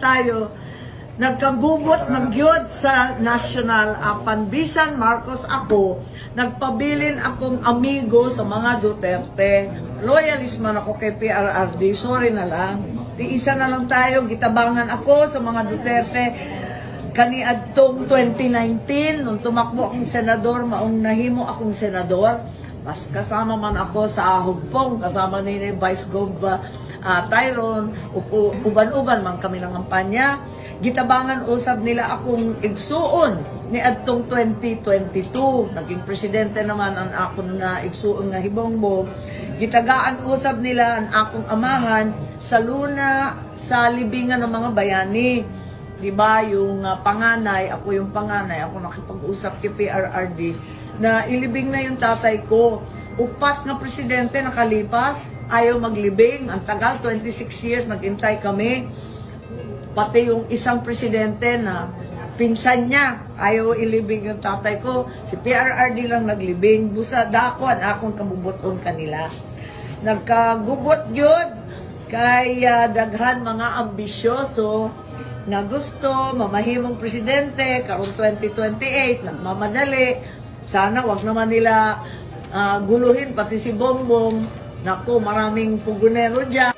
tayo nagkagubot ng gyud sa national panbisan Marcos ako, nagpabilin akong amigo sa mga Duterte. Loyalist man ako kay PRRD, sorry na lang. Di isa na lang tayo, gitabangan ako sa mga Duterte. Kaniadtong 2019, nung tumakbo akong senador, maong nahimo akong senador. Mas kasama man ako sa hugpong, kasama ni Vice Gov Tyron, uban-uban man kami ng kampanya. Gitabangan usab nila akong igsuon ni adtong 2022. Naging presidente naman ang akong na igsuon nga hibongbong. Gitagaan usab nila ang akong amahan sa luna sa libingan ng mga bayani. Diba, yung panganay, ako yung panganay, ako nakipag-usap kay PRRD na ilibing na yung tatay ko. Upat na presidente nakalipas, ayaw maglibing. Ang tagal, 26 years, nag-intay kami. Pati yung isang presidente na pinsan niya, ayaw ilibing yung tatay ko. Si PRRD lang naglibing. Busa dako, akong kabubuton kanila. Nagkagubot yun kay daghan mga ambisyoso na gusto mamahimong presidente karong 2028, nagmamadali. Sana wag naman nila guluhin pati si Bongbong. Naku, maraming pugunero dyan.